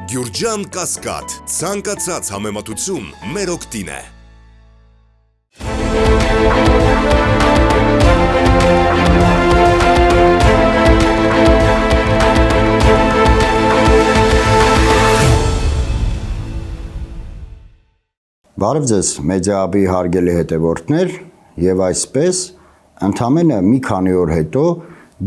Գյուրջան Կասկադ, ցանկացած համեմատություն մեր օգտին է։ Բարև ձեզ, Մեդիահաբի հարգելի հետևորդներ, եւ այսպես ընդամենը մի քանի օր հետո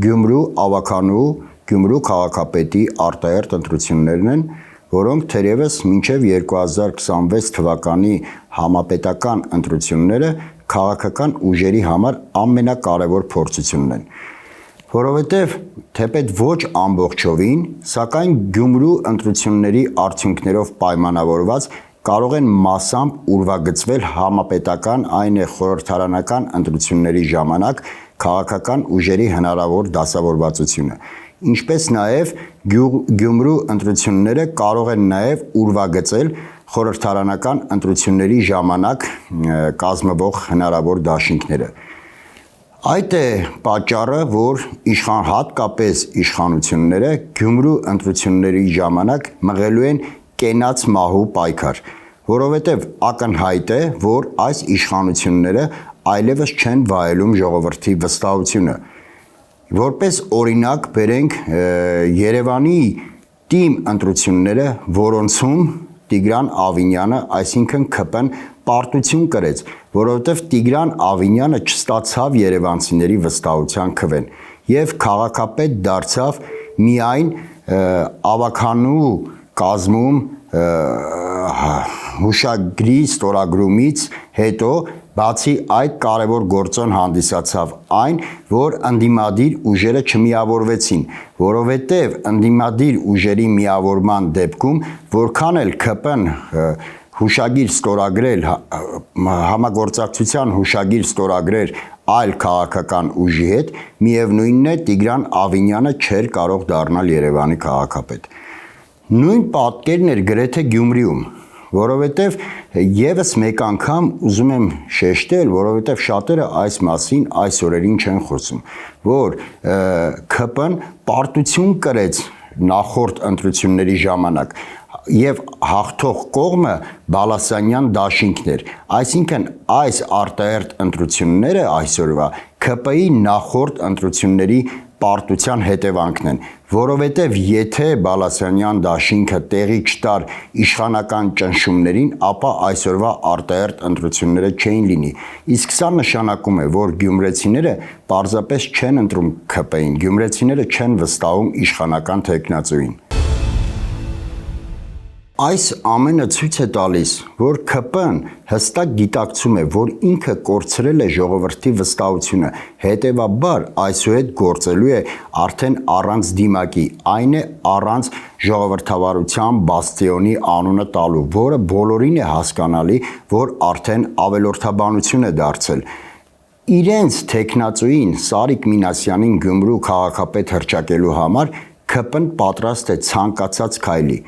Գյումրու ավականու Գյումրու քաղաքապետի արտահերթ ընտրություններն են, որոնք թերևս մինչև 2026 թվականի համապետական ընտրությունները քաղաքական ուժերի համար ամենակարևոր փորձությունն են։ Որովհետև թեպետ ոչ ամբողջովին, սակայն Գյումրու ընտրությունների արդյունքներով պայմանավորված կարող են մասամբ ուրվագծվել համապետական, այն է խորհրդարանական ընտրությունների ժամանակ քաղաքական ուժերի հնարավոր դասավորվածությունը, ինչպես նաև Գյումրու ընտրությունները կարող են նաև ուրվագծել խորհրդարանական ընտրությունների ժամանակ կազմվող հնարավոր դաշինքները։ Այդ է պատճառը, որ հատկապես իշխանությունները Գյումրու ընտրությունների ժամանակ մղելու են կենաց մահու պայքար, որովհետև ակնհայտ է, որ այս իշխանությունները այլևս չեն վայելում ժողովրդի վստահությունը։ Որպես օրինակ բերենք Երևանի թիմ ընտրությունները, որոնցում Տիգրան Ավինյանը, այսինքն ՔՊ-ն պարտություն կրեց, որովհետև Տիգրան Ավինյանը չստացավ երևանցիների վստահության քվեն եւ քաղաքապետ դարձավ միայն ավականու կազմում հուշագրի ստորագրումից հետո, բացի այդ կարևոր գործոն հանդիսացավ այն, որ ընդդիմադիր ուժերը չմիավորվեցին, որովհետև ընդդիմադիր ուժերի միավորման դեպքում որքան էլ ՔՊ-ն հուշագիր ստորագրել, համագործակցության հուշագիր ստորագրեր այլ քաղաքական ուժի հետ, միևնույնն է Տիգրան Ավինյանը չէր կարող դառնալ Երևանի քաղաքապետ։ Նույն պատկերն էր գրեթե Գյումրիում, որովհետև եւս մեկ անգամ ուզում եմ շեշտել, որովհետև շատերը այս մասին այս օրերին չեն խոսում, որ ՔՊ-ն պարտություն կրեց նախորդ ընտրությունների ժամանակ եւ հաղթող կողմը Բալասանյան դաշինքն էր, այսինքն այս արտահերթ ընտրությունները այսօրվա ՔՊ-ի նախորդ ընտրությունների պարտության հետևանքն են, որովհետև եթե Բալասանյան դաշինքը տեղի չտար իշխանական ճնշումներին, ապա այսօրվա արտահերթ ընտրությունները չէին լինի։ Իսկ սա նշանակում է, որ գյումրեցիները պարզապես չեն ընտրում ՔՊ-ին, գյումրեցիները չեն վստահում իշխանական թեկնածուին։ Այս ամենը ցույց է տալիս, որ ՔՊ-ն հստակ գիտակցում է, որ ինքը կորցրել է ժողովրդի վստահությունը, հետևաբար այսուհետ գործելու է արդեն առանց դիմակի, այն է առանց ժողովրդավարության բաստիոնի անունը տալու, որը բոլորին է հասկանալի, որ արդեն ավելորդաբանություն է դարձել։ Իրենց թեկնածուին Սարիկ Մինասյանին Գյումրու քաղաքապետ հռչակելու համար ՔՊ-ն պատրաստ է ցանկացած քայլի։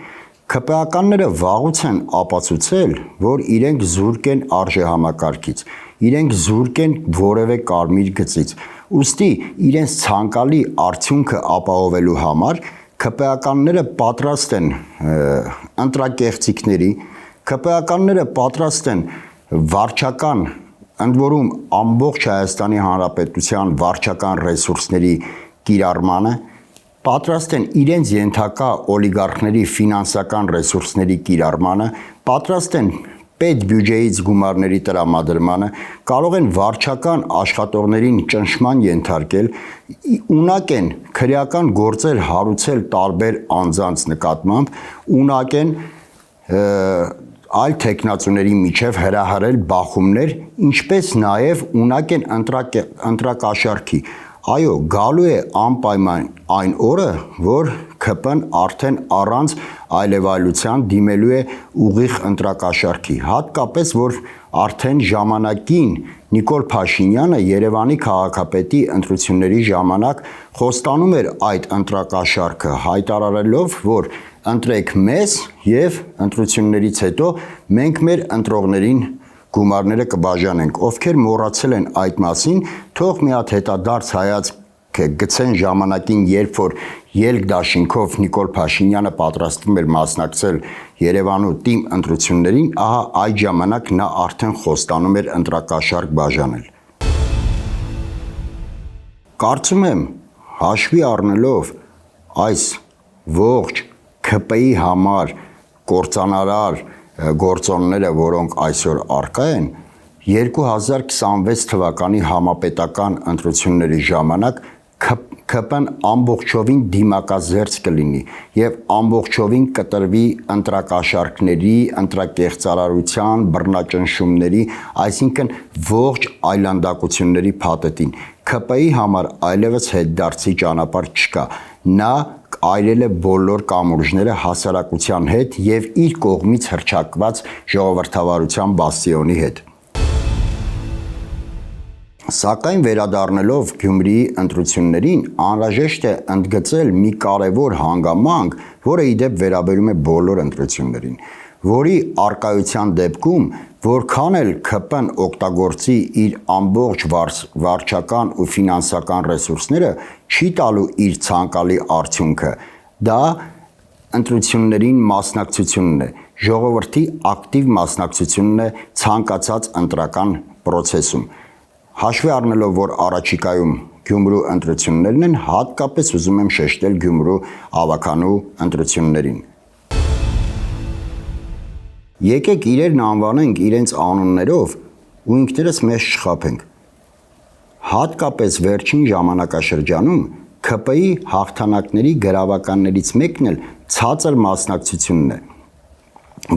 ՔՊ-ականները վաղուց են ապացուցել, որ իրենք զուրկ են արժեհամակարգից, իրենք զուրկ են որևէ կարմիր գծից, ուստի իրենց ցանկալի արդյունքը ապահովելու համար ՔՊ-ականները պատրաստ են ընտրակեղծիքների, ՔՊ-ականները պատրաստ են վարչական, ընդ որում ամբողջ Հայաստանի Հանրապետության վարչական ռեսուրսների կիրառմանը, պատրաստ են իրենց ենթակա օլիգարխների ֆինանսական ռեսուրսների կիրառմանը, պատրաստ են պետբյուջեից գումարների տրամադրմանը, կարող են վարչական աշխատողներին ճնշման ենթարկել, ունակ են քրեական գործեր հարուցել տարբեր անձանց նկատմամբ, ունակ են այլ թեկնածուների միջև հրահրել բախումներ, ինչպես նաև ունակ են ընտրակաշառքի։ Այո, գալու է անպայման այն օրը, որ ՔՊ-ն արդեն առանց այլևայլության դիմելու է ուղիղ ընտրակաշառքի, հատկապես որ արդեն ժամանակին Նիկոլ Փաշինյանը Երևանի քաղաքապետի ընտրությունների ժամանակ խոստանում էր այդ ընտրակաշառքը, հայտարարելով, որ ընտրեք մեզ եւ ընտրություններից հետո մենք մեր ընտրողներին գումարները կբաժանենք, ովքեր մոռացել են այդ մասին, թող մի հատ հետադարձ հայացք գցեն ժամանակին, երբ որ ելք դաշինքով Նիկոլ Փաշինյանը պատրաստվում էր մասնակցել Երևանու թիմ ընտրություններին, ահա այդ ժամանակ նա արդեն խոստանում էր ընտրակաշառք բաժանել։ Կարծում եմ, հաշվի առնելով այս ողջ ՔՊ-ի համար կործանարար գործոնները, որոնք այսօր առկա են, 2026 թվականի համապետական ընտրությունների ժամանակ ՔՊ-ն ամբողջովին դիմակազերծ կլինի եւ ամբողջովին կտրվի ընտրակաշառքների, ընտրակեղծարարության, բռնաճնշումների, այսինքն ողջ այլանդակությունների փաթեթին։ ՔՊ-ի համար այլևս հետդարձի ճանապարհ չկա։ Նա այրել է բոլոր կամուրջները հասարակության հետ եւ իր կողմից հռչակված ժողովրդավարության բաստիոնի հետ։ Սակայն վերադառնալով Գյումրիի ընտրություններին, անհրաժեշտ է ընդգծել մի կարևոր հանգամանք, որը ի դեպ վերաբերում է բոլոր ընտրություններին, որի առկայության դեպքում որքան էլ ՔՊ-ն օգտագործի իր ամբողջ վարչական ու ֆինանսական ռեսուրսները, չի տալու իր ցանկալի արդյունքը։ Դա ընտրություններին մասնակցությունն է, ժողովրդի ակտիվ մասնակցությունն է ցանկացած ընտրական process-ում։ Հաշվի առնելով, որ առաջիկայում Գյումրու ընտրություններն են, հատկապես ուզում եմ շեշտել Գյումրու ավականու ընտրություններին։ Եկեք իրերն անվանենք իրենց անուններով ու ինքներս մեզ չխաբենք։ Հատկապես վերջին ժամանակաշրջանում ՔՊ-ի հաղթանակների գրավականներից մեկն էլ ցածր մասնակցությունն է,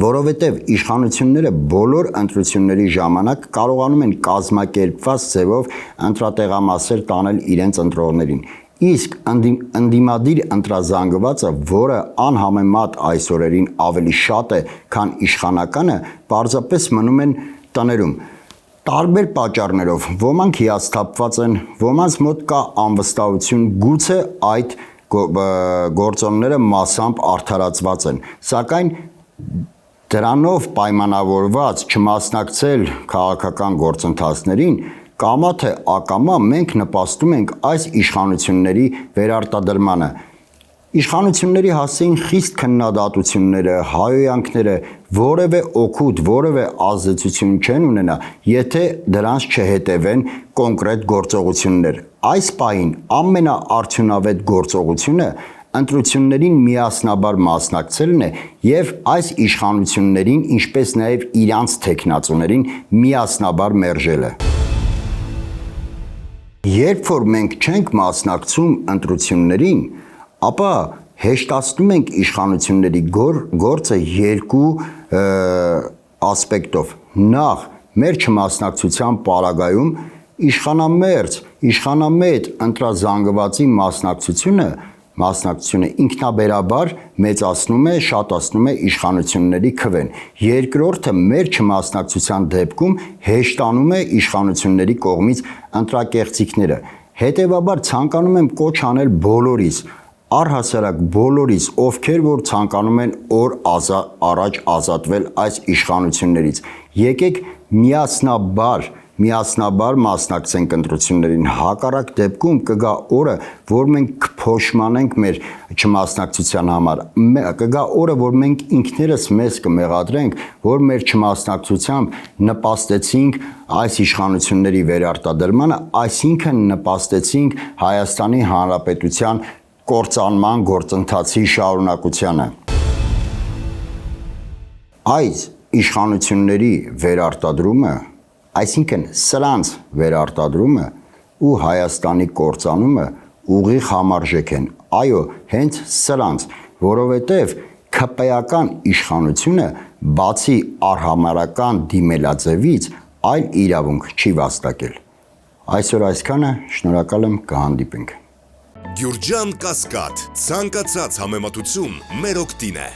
որովհետև իշխանությունները բոլոր ընտրությունների ժամանակ կարողանում են կազմակերպված ձևով ընտրատեղամասեր տանել իրենց ընտրողներին, իսկ ընդդիմադիր ընտրազանգվածը, որը անհամեմատ այս օրերին ավելի շատ է, քան իշխանականը, պարզապես մնում են տներում։ Տարբեր պատճառներով, ոմանք հիասթափված են, ոմանց մոտ կա անվստահություն, գուցե այդ գործոնները մասամբ արդարացված են, սակայն դրանով պայմանավորված չմասնակցել քաղաքական գործընթացներին, կամա թե ակամա մենք նպաստում ենք այս իշխանությունների վերարտադրմանը։ Իշխանությունների հասցեին խիստ քննադատությունները, հայոյանքները որևէ օգուտ, որևէ ազդեցություն չեն ունենա, եթե դրանց չհետևեն կոնկրետ գործողություններ։ Այս պահին ամենաարդյունավետ գործողությունը ընտրություններին միասնաբար մասնակցելն է եւ այս իշխանություններին, ինչպես նաեւ իրանց թեկնածուներին միասնաբար մերժելը։ Երբ որ մենք չենք մասնակցում ընտրություններին, ապա հեշտացնում ենք իշխանությունների գործը երկու ասպեկտով։ Նախ, մեր չմասնակցության պարագայում իշխանամետ ընտրազանգվածի մասնակցությունը ինքնաբերաբար մեծացնում է, շատացնում է իշխանությունների քվեն։ Երկրորդը, մեր չմասնակցության դեպքում հեշտանում է իշխանությունների կողմից ընտրակեղծիքները։ Հետևաբար ցանկանում եմ կոչ անել բոլորիս, առհասարակ բոլորիս, ովքեր որ ցանկանում են օր առաջ ազատվել այս իշխանություններից։ Եկեք միասնաբար մասնակցենք ընտրություններին, հակառակ դեպքում կգա օրը, որ մենք կփոշմանենք մեր չմասնակցության համար, կգա օրը, որ մենք ինքներս մեզ կմեղադրենք, որ մեր չմասնակցությամբ նպաստեցինք այս իշխանությունների վերարտադրմանը, այսինքն նպաստեցինք Հայաստանի Հանրապետության կործանման գործընթացի շարունակությանը։ Այս իշխանությունների վերարտադրումը, այսինքն սրանց վերարտադրումը ու Հայաստանի կործանումը ուղիղ համարժեք են, այո, հենց սրանց, որովհետև ՔՊ-ական իշխանությունը բացի արհամարհական դիմելաձևից այլ իրավունք չի վաստակել։ Այսօր այսքանը, շնորհակալ եմ, կհանդիպենք։ Գյուրջան Կասկադ, ցանկացած համեմատություն մեր օգտին է։